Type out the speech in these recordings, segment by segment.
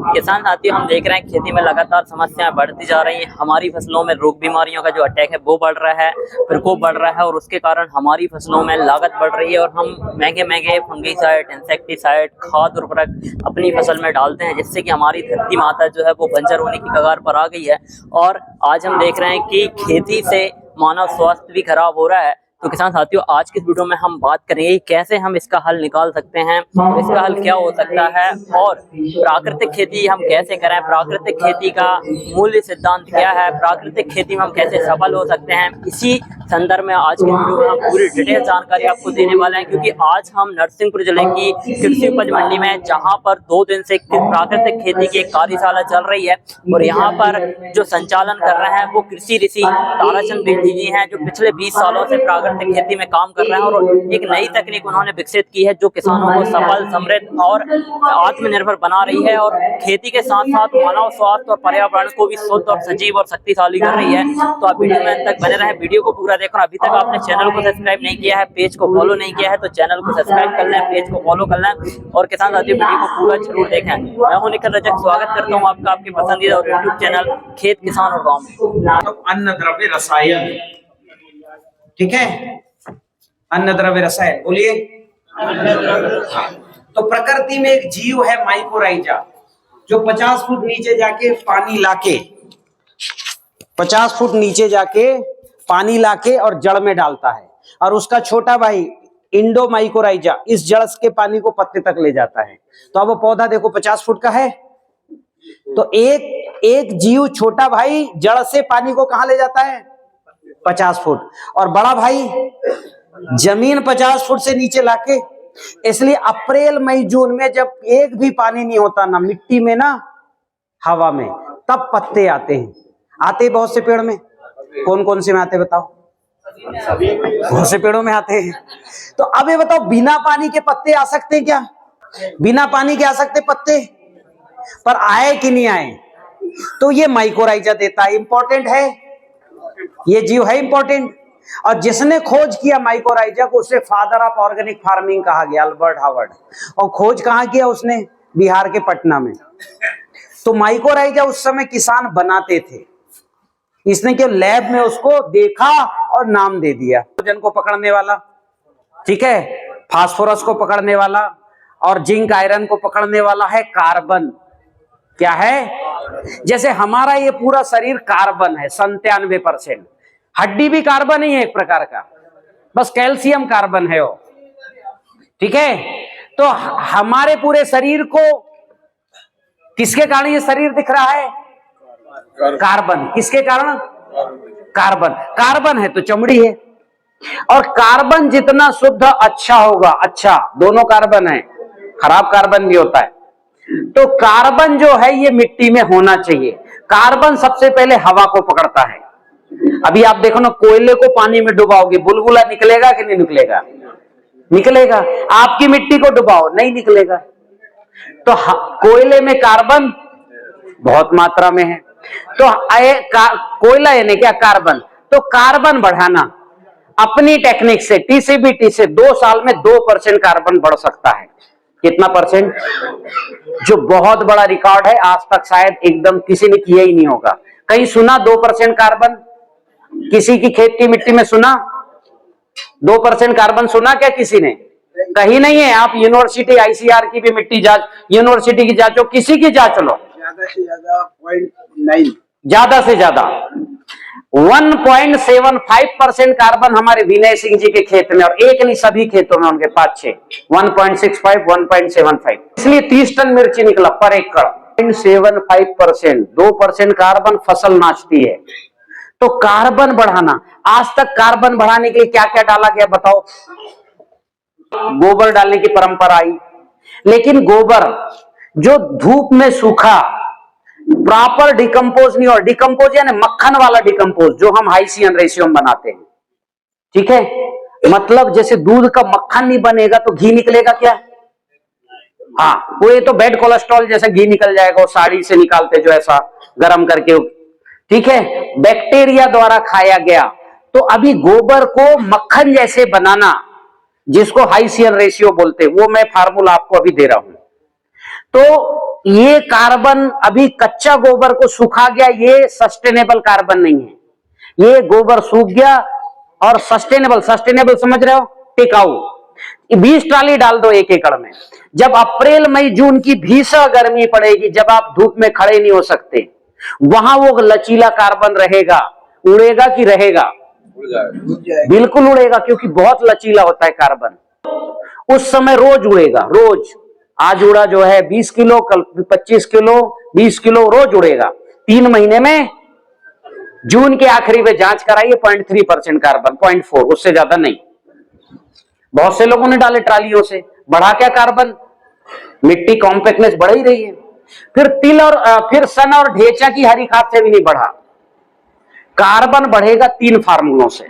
किसान साथियों, हम देख रहे हैं खेती में लगातार समस्याएं बढ़ती जा रही हैं। हमारी फसलों में रोग बीमारियों का जो अटैक है वो बढ़ रहा है, प्रकोप बढ़ रहा है और उसके कारण हमारी फसलों में लागत बढ़ रही है और हम महंगे महंगे फंगीसाइड, इंसेक्टिसाइड, खाद उर्वरक अपनी फसल में डालते हैं, जिससे कि हमारी धरती माता जो है वो बंजर होने की कगार पर आ गई है। और आज हम देख रहे हैं कि खेती से मानव स्वास्थ्य भी खराब हो रहा है। तो किसान साथियों, आज की वीडियो में हम बात करेंगे कैसे हम इसका हल निकाल सकते हैं, इसका हल क्या हो सकता है और प्राकृतिक खेती हम कैसे करें, प्राकृतिक खेती का मूल्य सिद्धांत क्या है, प्राकृतिक खेती में हम कैसे सफल हो सकते हैं। इसी संदर्भ में आज की वीडियो में हम पूरी डिटेल जानकारी आपको देने वाले हैं, क्योंकि आज हम नरसिंहपुर जिले की कृषि उपज मंडी में, जहां पर 2 दिन से प्राकृतिक खेती की एक कार्यशाला चल रही है और यहाँ पर जो संचालन कर रहे हैं वो कृषि ऋषि ताराचंद बेदी जी हैं, जो पिछले 20 सालों से प्राकृतिक खेती में काम कर रहे हैं और एक नई तकनीक उन्होंने विकसित की है जो किसानों को सफल, समृद्ध और आत्मनिर्भर बना रही है और खेती के साथ साथ मानव स्वास्थ्य और पर्यावरण को भी शुद्ध और सजीव और शक्तिशाली कर रही है। तो आप वीडियो में अंत तक बने रहे, वीडियो को पूरा देखो। अभी तक आपने चैनल को सब्सक्राइब नहीं किया है, पेज को फॉलो नहीं किया है, तो चैनल को सब्सक्राइब कर लें, पेज को फॉलो कर लें और किसान साथियों वीडियो को पूरा जरूर देखें। मैं हूं निखिल रजक, स्वागत करता हूं आपका आपके पसंदीदा और यूट्यूब चैनल खेत किसान और गाँव में। अन्न द्रव्य रसायन, ठीक है, अन्न द्रव्य रसायन बोलिए। तो प्रकृति में एक जीव है माइकोराइजा, जो 50 फुट नीचे जाके पानी लाके 50 फुट नीचे जाके पानी लाके और जड़ में डालता है, और उसका छोटा भाई इंडोमाइकोराइजा इस जड़ के पानी को पत्ते तक ले जाता है। तो अब वो पौधा देखो 50 फुट का है, तो एक जीव छोटा भाई जड़ से पानी को कहां ले जाता है? 50 फुट, और बड़ा भाई जमीन 50 फुट से नीचे लाके। इसलिए अप्रैल मई जून में जब एक भी पानी नहीं होता, ना मिट्टी में ना हवा में, तब पत्ते आते हैं। आते बहुत से पेड़ में, कौन कौन से में आते बताओ? बहुत से पेड़ों में आते हैं। तो अब ये बताओ, बिना पानी के पत्ते आ सकते हैं क्या? बिना पानी के आ सकते पत्ते? पर आए कि नहीं आए? तो ये माइकोराइजा देता है। इंपॉर्टेंट है ये जीव, है इंपॉर्टेंट। और जिसने खोज किया माइकोराइजा को, उसे फादर ऑफ ऑर्गेनिक फार्मिंग कहा गया, अल्बर्ट हावर्ड। और खोज कहां किया उसने? बिहार के पटना में। तो माइकोराइजा उस समय किसान बनाते थे, इसने क्यों लैब में उसको देखा और नाम दे दिया। नाइट्रोजन को पकड़ने वाला, ठीक है, फास्फोरस को पकड़ने वाला और जिंक आयरन को पकड़ने वाला है कार्बन। क्या है? जैसे हमारा ये पूरा शरीर कार्बन है 97%, हड्डी भी कार्बन ही है एक प्रकार का, बस कैल्शियम कार्बन है वो, ठीक है। तो हमारे पूरे शरीर को किसके कारण ये शरीर दिख रहा है? कार्बन। किसके कारण? कार्बन। कार्बन है तो चमड़ी है, और कार्बन जितना शुद्ध अच्छा होगा, अच्छा, दोनों कार्बन है, खराब कार्बन भी होता है। तो कार्बन जो है ये मिट्टी में होना चाहिए। कार्बन सबसे पहले हवा को पकड़ता है। अभी आप देखो ना, कोयले को पानी में डुबाओगे, बुलबुला निकलेगा कि नहीं निकलेगा? निकलेगा। आपकी मिट्टी को डुबाओ, नहीं निकलेगा। तो कोयले में कार्बन बहुत मात्रा में है। तो कोयला यानी क्या? कार्बन। तो कार्बन बढ़ाना अपनी टेक्निक से, टीसीबीटी से 2 साल में 2% कार्बन बढ़ सकता है। कितना परसेंट? जो बहुत बड़ा रिकॉर्ड है, आज तक शायद एकदम किसी ने किया ही नहीं होगा। कहीं सुना 2% कार्बन? किसी की खेत की मिट्टी में सुना 2% कार्बन? सुना क्या किसी ने? कहीं नहीं है। आप यूनिवर्सिटी आईसीआर की भी मिट्टी जांच, यूनिवर्सिटी की जांचो, किसी की जांच लो, ज्यादा से ज्यादा 0.9, ज्यादा से ज्यादा 1.75% कार्बन हमारे विनय सिंह जी के खेत में, और एक नहीं सभी खेतों में उनके 5-6, 1.65, 1.75। इसलिए 30 टन मिर्ची निकला पर एकड़। 0.75%, 2% कार्बन फसल नाचती है। तो कार्बन बढ़ाना, आज तक कार्बन बढ़ाने के लिए क्या क्या डाला गया बताओ? गोबर डालने की परंपरा आई, लेकिन गोबर जो धूप में सूखा, प्रॉपर डिकम्पोज नहीं, और डिकम्पोज यानी मक्खन वाला डिकम्पोज जो हम हाइसियन रेशियो में बनाते हैं, ठीक है। मतलब जैसे दूध का मक्खन नहीं बनेगा तो घी निकलेगा क्या? हाँ, वो ये तो बैड कोलेस्ट्रॉल जैसा घी निकल जाएगा, वो साड़ी से निकालते जो ऐसा गर्म करके, ठीक है, बैक्टीरिया द्वारा खाया गया। तो अभी गोबर को मक्खन जैसे बनाना, जिसको हाइसियन रेशियो बोलते हैं, वो मैं फार्मूला आपको अभी दे रहा हूं। तो ये कार्बन अभी कच्चा गोबर को सुखा गया, ये सस्टेनेबल कार्बन नहीं है। ये गोबर सूख गया और सस्टेनेबल, सस्टेनेबल समझ रहे हो, टिकाऊ। 20 ट्राली डाल दो 1 एकड़ में। जब अप्रैल मई जून की भीषण गर्मी पड़ेगी, जब आप धूप में खड़े नहीं हो सकते, वहां वो लचीला कार्बन रहेगा। उड़ेगा कि रहेगा? बिल्कुल उड़ेगा, क्योंकि बहुत लचीला होता है कार्बन। उस समय रोज उड़ेगा, रोज। आज उड़ा जो है 20 किलो, कल 25 किलो, 20 किलो रोज उड़ेगा। 3 महीने में, जून के आखिरी में जांच कराइए, 0.3% कार्बन, 0.4, उससे ज्यादा नहीं। बहुत से लोगों ने डाले ट्रालियों से, बढ़ा क्या कार्बन? मिट्टी कॉम्पैक्टनेस बढ़ ही रही है। फिर तिल और फिर सन और ढेंचा की हरी खाद से भी नहीं बढ़ा। कार्बन बढ़ेगा 3 फार्मूलों से।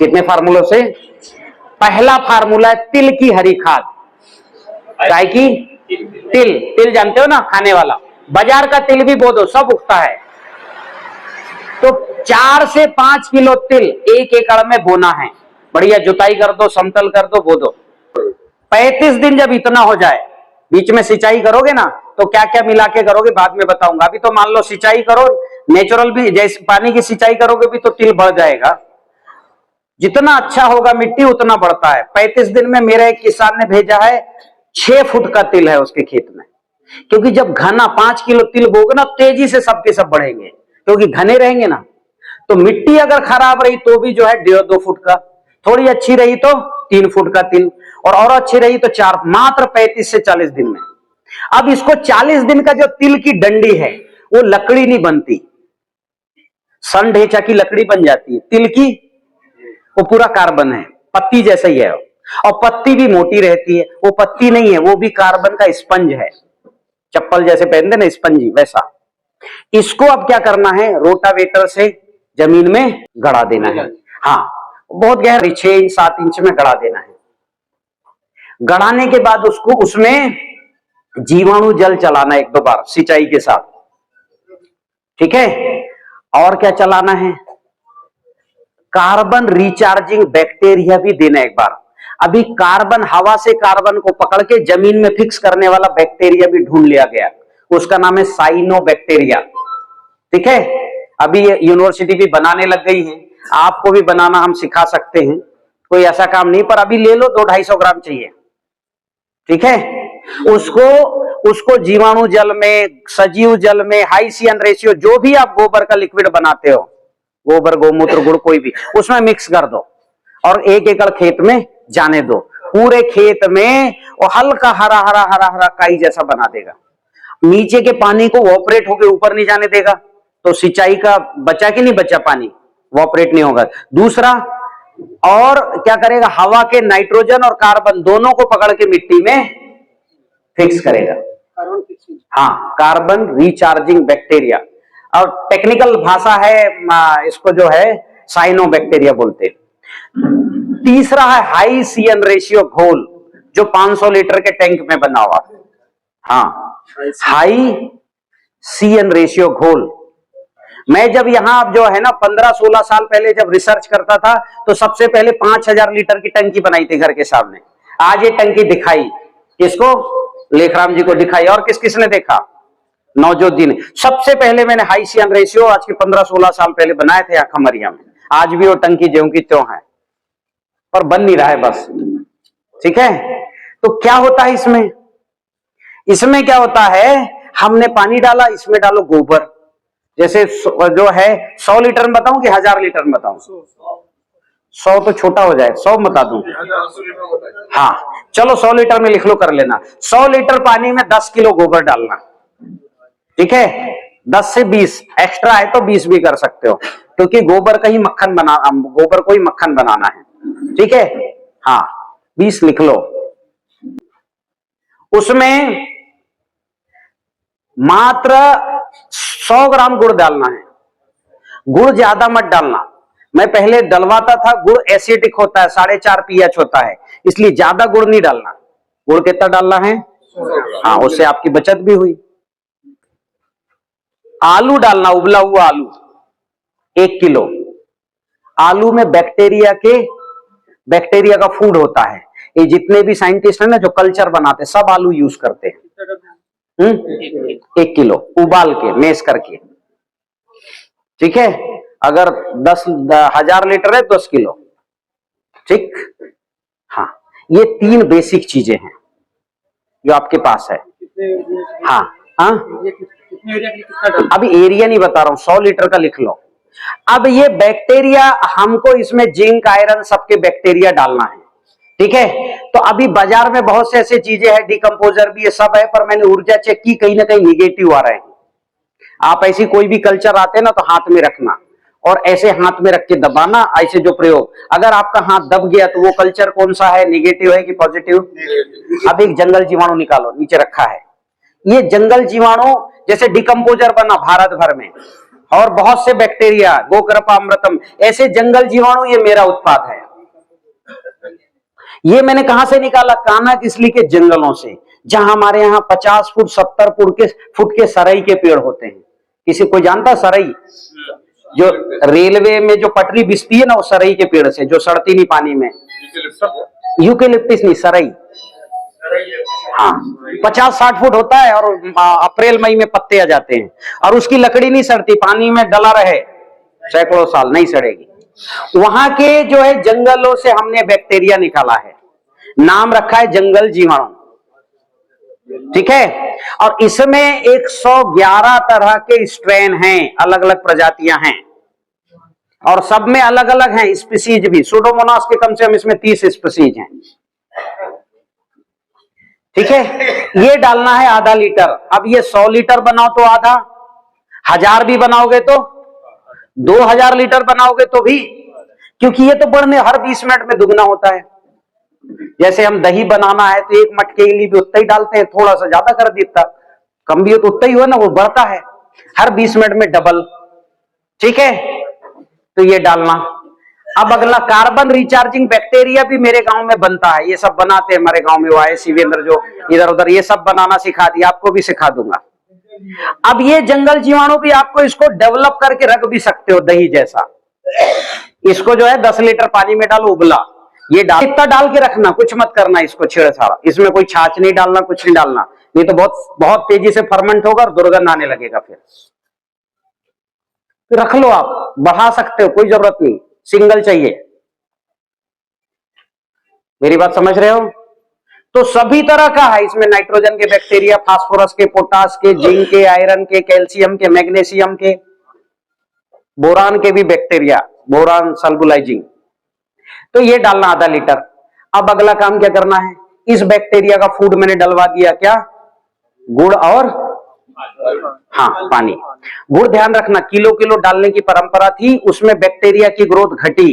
कितने फार्मूलों से? पहला फार्मूला है तिल की हरी खाद। गाय की तिल, तिल जानते हो ना, खाने वाला। बाजार का तिल भी बो दो, सब उगता है। तो 4 से 5 किलो तिल 1 एकड़ में बोना है। बढ़िया जुताई कर दो, समतल कर दो, बो दो। 35 दिन जब इतना हो जाए, बीच में सिंचाई करोगे ना, तो क्या क्या मिला के करोगे बाद में बताऊंगा। अभी तो मान लो सिंचाई करो, नेचुरल भी, जैसे पानी की सिंचाई करोगे भी तो तिल बढ़ जाएगा। जितना अच्छा होगा मिट्टी उतना बढ़ता है। 35 दिन में मेरा एक किसान ने भेजा है, 6 फुट का तिल है उसके खेत में। क्योंकि जब घना 5 किलो तिल बोगे ना, तेजी से सबके सब बढ़ेंगे, क्योंकि घने रहेंगे ना। तो मिट्टी अगर खराब रही तो भी जो है 1.5-2 फुट का, थोड़ी अच्छी रही तो 3 फुट का तिल, और अच्छी रही तो 4, मात्र 35 से 40 दिन में। अब इसको 40 दिन का जो तिल की डंडी है, वो लकड़ी नहीं बनती। सन ढेंचा की लकड़ी बन जाती है, तिल की वो पूरा कार्बन है, पत्ती जैसा ही है। और पत्ती भी मोटी रहती है, वो पत्ती नहीं है, वो भी कार्बन का स्पंज है। चप्पल जैसे पहनते ना स्पंजी, वैसा। इसको अब क्या करना है, रोटावेटर से जमीन में गड़ा देना है। हाँ, बहुत गहरा 6-7 इंच में गड़ा देना है। गड़ाने के बाद उसको, उसमें जीवाणु जल चलाना 1-2 बार सिंचाई के साथ, ठीक है। और क्या चलाना है, कार्बन रिचार्जिंग बैक्टीरिया भी देना 1 बार। अभी कार्बन, हवा से कार्बन को पकड़ के जमीन में फिक्स करने वाला बैक्टीरिया भी ढूंढ लिया गया, उसका नाम है साइनोबैक्टीरिया, ठीक है। अभी यूनिवर्सिटी भी बनाने लग गई है, आपको भी बनाना हम सिखा सकते हैं, कोई ऐसा काम नहीं, पर अभी ले लो 200-250 ग्राम चाहिए, ठीक है। उसको जीवाणु जल में, सजीव जल में, हाई CN रेशियो, जो भी आप गोबर का लिक्विड बनाते हो, गोबर, गोमूत्र, गुड़, कोई भी, उसमें मिक्स कर दो और 1 एकड़ खेत में जाने दो। पूरे खेत में वो हल्का हरा हरा हरा हरा काई जैसा बना देगा। नीचे के पानी को वॉपरेट होकर ऊपर नहीं जाने देगा, तो सिंचाई का बचा कि नहीं बचा, पानी वॉपरेट नहीं होगा। दूसरा, और क्या करेगा, हवा के नाइट्रोजन और कार्बन दोनों को पकड़ के मिट्टी में फिक्स करेगा। हाँ, कार्बन रिचार्जिंग बैक्टीरिया, और टेक्निकल भाषा है इसको जो है साइनोबैक्टीरिया बोलते हैं। तीसरा है हाई CN रेशियो घोल, जो 500 लीटर के टैंक में बना हुआ। हाँ, हाई CN रेशियो घोल। मैं जब यहां जो है ना 15-16 साल पहले जब रिसर्च करता था, तो सबसे पहले 5000 लीटर की टंकी बनाई थी घर के सामने। आज ये टंकी दिखाई किसको? लेखराम जी को दिखाई। और किस किसने देखा? नवजोत जी ने। सबसे पहले मैंने हाई CN रेशियो आज के 15-16 साल पहले बनाए थे खमरिया में। आज भी वो टंकी ज्यों की त्यों है, पर बन नहीं रहा है बस, ठीक है। तो क्या होता है इसमें? इसमें क्या होता है, हमने पानी डाला, इसमें डालो गोबर। जैसे जो है 100 लीटर में बताऊं कि 1000 लीटर में बताऊं? 100 तो छोटा हो जाए, 100 बता दूं? हाँ चलो 100 लीटर में लिख लो, कर लेना। 100 लीटर पानी में 10 किलो गोबर डालना, ठीक है। 10 से 20, एक्स्ट्रा है तो 20 भी कर सकते हो, क्योंकि गोबर का ही मक्खन बना, गोबर को ही मक्खन बनाना है, ठीक है। हाँ 20 लिख लो। उसमें मात्र 100 ग्राम गुड़ डालना है। गुड़ ज्यादा मत डालना, मैं पहले डलवाता था, गुड़ एसिडिक होता है, 4.5 pH होता है, इसलिए ज्यादा गुड़ नहीं डालना। गुड़ कितना डालना है? हाँ, उससे आपकी बचत भी हुई। आलू डालना, उबला हुआ आलू 1 किलो। आलू में बैक्टीरिया का फूड होता है। ये जितने भी साइंटिस्ट हैं ना जो कल्चर बनाते हैं, सब आलू यूज करते हैं। 1 किलो उबाल के मेस करके, ठीक है। अगर 10,000 लीटर है 10 किलो, ठीक। हाँ, ये 3 बेसिक चीजें हैं जो आपके पास है। हाँ हाँ, अभी एरिया नहीं बता रहा हूं, 100 लीटर का लिख लो। अब ये बैक्टीरिया, हमको इसमें जिंक आयरन सबके बैक्टीरिया डालना है, ठीक है। तो अभी बाजार में बहुत से ऐसे चीजें हैं, डिकम्पोजर भी ये सब है, पर मैंने ऊर्जा चेक की, कहीं ना कहीं निगेटिव आ रहे हैं। आप ऐसी कोई भी कल्चर आते हैं ना, तो हाथ में रखना और ऐसे हाथ में रख के दबाना, ऐसे जो प्रयोग, अगर आपका हाथ दब गया तो वो कल्चर कौन सा है, निगेटिव है कि पॉजिटिव? अब एक जंगल जीवाणु निकालो, नीचे रखा है। ये जंगल जीवाणु जैसे डिकम्पोजर बना भारत भर में, और बहुत से बैक्टीरिया, गोकरपा अमृतम, ऐसे जंगल जीवाणु, ये मेरा उत्पाद है। ये मैंने कहां से निकाला? कान्हा किसली के जंगलों से, जहां हमारे यहाँ 50 फुट 70 फुट के सरई के पेड़ होते हैं। किसी कोई जानता सरई? जो रेलवे में जो पटरी बिछती है ना, वो सरई के पेड़ से, जो सड़ती नहीं पानी में। यूकेलिप्टिस नहीं, सरई। हाँ, 50-60 फुट होता है और अप्रैल मई में पत्ते आ जाते हैं, और उसकी लकड़ी नहीं सड़ती, पानी में डला रहे सैकड़ों साल नहीं सड़ेगी। वहां के जो है जंगलों से हमने बैक्टीरिया निकाला है, नाम रखा है जंगल जीवाणु, ठीक है। और इसमें 111 तरह के स्ट्रेन हैं, अलग अलग प्रजातियां हैं, और सब में अलग अलग हैं स्पीसीज भी। सूडोमोनास के कम से कम इसमें 30 स्पीसीज हैं, ठीक है। ये डालना है आधा लीटर। अब ये 100 लीटर बनाओ तो आधा, 1000 भी बनाओगे तो, 2000 लीटर बनाओगे तो भी, क्योंकि ये तो बढ़ने हर 20 मिनट में दुगना होता है। जैसे हम दही बनाना है तो 1 मटके के लिए भी उतना ही डालते हैं, थोड़ा सा ज्यादा कर देता, कम भी हो तो उतना ही हो ना, वो बढ़ता है हर 20 मिनट में डबल, ठीक है। तो ये डालना। अब अगला, कार्बन रिचार्जिंग बैक्टीरिया भी मेरे गांव में बनता है, ये सब बनाते हैं हमारे गांव में, वो आए शिवेंद्र जो इधर उधर, ये सब बनाना सिखा दिया, आपको भी सिखा दूंगा। अब ये जंगल जीवाणु भी आपको इसको डेवलप करके रख भी सकते हो, दही जैसा। इसको जो है 10 लीटर पानी में डालो, उबला, ये डाल, इतना डाल के रखना, कुछ मत करना इसको छेड़छाड़, इसमें कोई छाछ नहीं डालना, कुछ नहीं डालना, नहीं तो बहुत बहुत तेजी से फर्मेंट होगा और दुर्गंध आने लगेगा। फिर रख लो, आप बढ़ा सकते हो, कोई जरूरत नहीं, सिंगल चाहिए। मेरी बात समझ रहे हो? तो सभी तरह का है इसमें, नाइट्रोजन के बैक्टीरिया, फास्फोरस के, पोटास के, जिंक के, आयरन के, कैल्शियम के, मैग्नीशियम के, बोरान के भी बैक्टीरिया, बोरान सल्बुलाइजिंग। तो ये डालना आधा लीटर। अब अगला काम क्या करना है? इस बैक्टीरिया का फूड मैंने डलवा दिया, क्या? गुड़ और हाँ पानी। गुड़ ध्यान रखना, किलो किलो डालने की परंपरा थी, उसमें बैक्टीरिया की ग्रोथ घटी।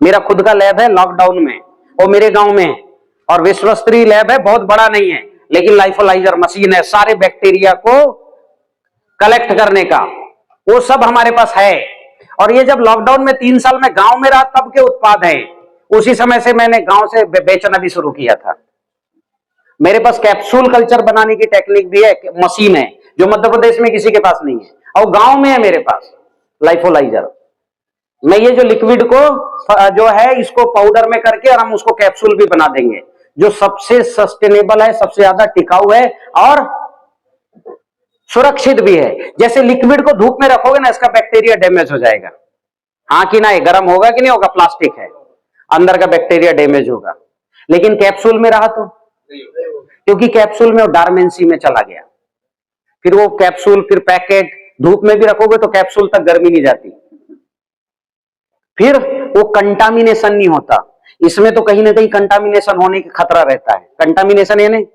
मेरा खुद का लैब है लॉकडाउन में, और मेरे गांव में, और विश्वस्तरीय लैब है, बहुत बड़ा नहीं है, लेकिन लाइफोलाइजर मशीन है सारे बैक्टीरिया को कलेक्ट करने का, वो सब हमारे पास है। और ये जब लॉकडाउन में 3 साल में गांव में रहा, तब के उत्पाद है, उसी समय से मैंने गांव से बेचना भी शुरू किया था। मेरे पास कैप्सूल कल्चर बनाने की टेक्निक भी है, मशीन है, जो मध्य प्रदेश में किसी के पास नहीं है, और गांव में है मेरे पास लाइफोलाइजर। मैं ये जो लिक्विड को जो है इसको पाउडर में करके, और हम उसको कैप्सूल भी बना देंगे, जो सबसे सस्टेनेबल है, सबसे ज्यादा टिकाऊ है और सुरक्षित भी है। जैसे लिक्विड को धूप में रखोगे ना, इसका बैक्टीरिया डैमेज हो जाएगा, हाँ कि नहीं? गर्म होगा कि नहीं होगा? प्लास्टिक है, अंदर का बैक्टीरिया डैमेज होगा। लेकिन कैप्सूल में रहा तो, क्योंकि कैप्सूल में वो डार्मेंसी में चला गया, फिर वो कैप्सूल, फिर पैकेट, धूप में भी रखोगे तो कैप्सूल तक गर्मी नहीं जाती, फिर वो कंटामिनेशन नहीं होता। इसमें तो कहीं ना कहीं कंटामिनेशन होने की खतरा रहता है। कंटामिनेशन यानी,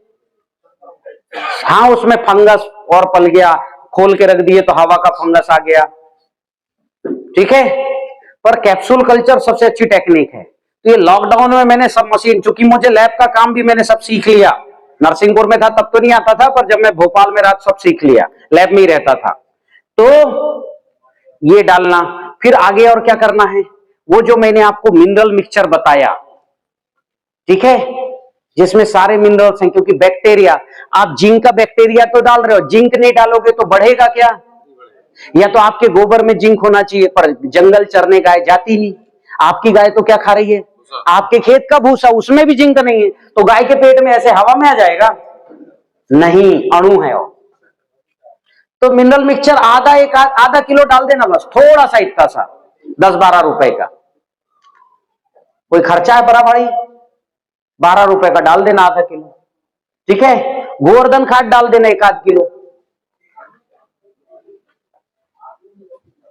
हाँ, उसमें फंगस और पल गया, खोल के रख दिए तो हवा का फंगस आ गया, ठीक है। पर कैप्सूल कल्चर सबसे अच्छी टेक्निक है। तो ये लॉकडाउन में मैंने सब मशीन, चूंकि मुझे लैब का काम भी मैंने सब सीख लिया, नरसिंहपुर में था तब तो नहीं आता था, पर जब मैं भोपाल में रहा सब सीख लिया, लैब में ही रहता था। तो ये डालना, फिर आगे और क्या करना है? वो जो मैंने आपको मिनरल मिक्सचर बताया, ठीक है, जिसमें सारे मिनरल्स हैं, क्योंकि बैक्टीरिया, आप जिंक का बैक्टीरिया तो डाल रहे हो, जिंक नहीं डालोगे तो बढ़ेगा क्या? या तो आपके गोबर में जिंक होना चाहिए, पर जंगल चरने गाय जाती नहीं, आपकी गाय तो क्या खा रही है? आपके खेत का भूसा, उसमें भी जिंक नहीं है, तो गाय के पेट में ऐसे हवा में आ जाएगा? नहीं, अणु है वो। तो मिनरल मिक्सचर आधा किलो डाल देना बस, थोड़ा सा, इतना सा, 10-12 रुपए का। कोई खर्चा है बड़ा भाई? 12 रुपए का डाल देना आधा किलो, ठीक है। गोवर्धन खाद डाल देना 1-8 किलो।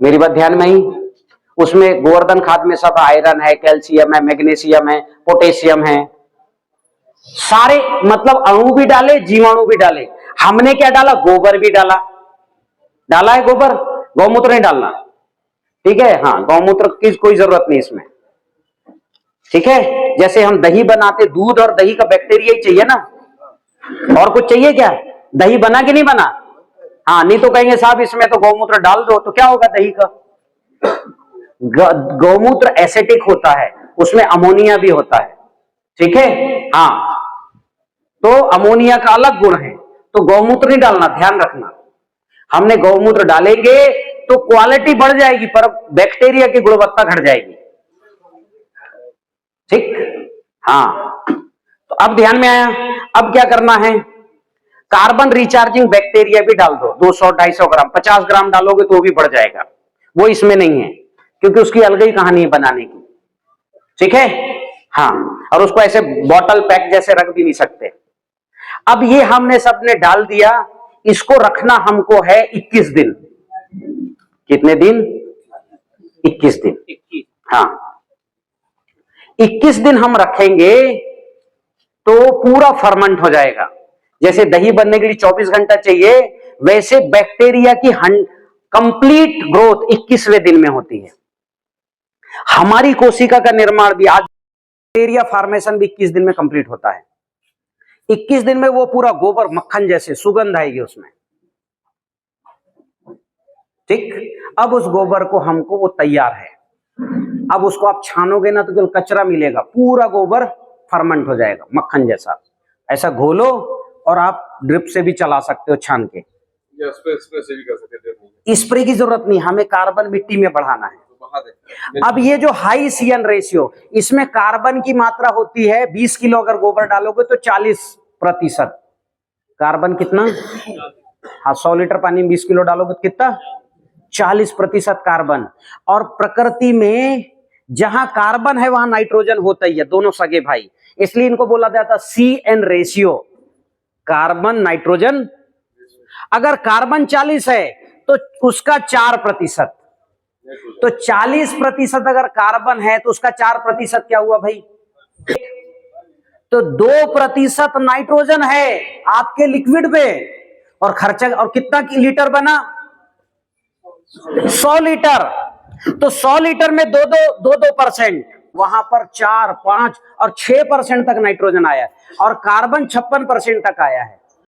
मेरी बात ध्यान में ही। उसमें गोवर्धन खाद में सब आयरन है, कैल्शियम है, मैग्नीशियम है, पोटेशियम है, सारे, मतलब अणु भी डाले, जीवाणु भी डाले। हमने क्या डाला? गोबर भी डाला है गोबर, गौमूत्र नहीं डालना, ठीक है। हाँ, गौमूत्र की कोई जरूरत नहीं इसमें, ठीक है। जैसे हम दही बनाते, दूध और दही का बैक्टीरिया ही चाहिए ना, और कुछ चाहिए क्या? दही बना कि नहीं बना? हाँ, नहीं तो कहेंगे साहब इसमें तो गौमूत्र डाल दो, तो क्या होगा दही का? गौमूत्र एसिडिक होता है, उसमें अमोनिया भी होता है, ठीक है। हाँ, तो अमोनिया का अलग गुण है, तो गौमूत्र नहीं डालना, ध्यान रखना। हमने गौमूत्र डालेंगे तो क्वालिटी बढ़ जाएगी, पर बैक्टीरिया की गुणवत्ता घट जाएगी, ठीक। हाँ, तो अब ध्यान में आया। अब क्या करना है? कार्बन रिचार्जिंग बैक्टीरिया भी डाल दो, 200-250 ग्राम। 50 ग्राम डालोगे तो भी बढ़ जाएगा, वो इसमें नहीं है, क्योंकि उसकी अलग ही कहानी है बनाने की, ठीक है। हाँ, और उसको ऐसे बॉटल पैक जैसे रख भी नहीं सकते। अब ये हमने सबने डाल दिया, इसको रखना हमको है 21 दिन। कितने दिन? 21 दिन। हाँ, 21 दिन हम रखेंगे तो पूरा फर्मेंट हो जाएगा। जैसे दही बनने के लिए 24 घंटा चाहिए, वैसे बैक्टीरिया की कंप्लीट ग्रोथ 21वें दिन में होती है। हमारी कोशिका का निर्माण भी, आज बैक्टीरिया फॉर्मेशन भी 21 दिन में कंप्लीट होता है। 21 दिन में वो पूरा गोबर मक्खन जैसे सुगंध आएगी उसमें, ठीक। अब उस गोबर को हमको, वो तैयार है, अब उसको आप छानोगे ना तो केवल कचरा मिलेगा, पूरा गोबर फर्मेंट हो जाएगा मक्खन जैसा। ऐसा घोलो और आप ड्रिप से भी चला सकते हो छान के, स्प्रे से भी कर सकते हैं। स्प्रे की जरूरत नहीं, हमें कार्बन मिट्टी में बढ़ाना है। अब ये जो हाई CN रेशियो, इसमें कार्बन की मात्रा होती है 20 किलो अगर गोबर डालोगे तो 40% कार्बन। कितना? हाँ, 100 लीटर पानी में 20 किलो डालोगे तो कितना? 40% कार्बन। और प्रकृति में जहां कार्बन है वहां नाइट्रोजन होता ही है, दोनों सगे भाई, इसलिए इनको बोला जाता है CN रेशियो, कार्बन नाइट्रोजन। अगर कार्बन 40 है तो उसका 4%, तो 40% अगर कार्बन है तो उसका 4% क्या हुआ भाई? तो 2% नाइट्रोजन है आपके लिक्विड में, और खर्चा, और कितना लीटर बना? 100 लीटर। तो 100 लीटर में 2% वहां पर 4, 5 और 6% तक नाइट्रोजन आया है, और कार्बन 56% तक आया है।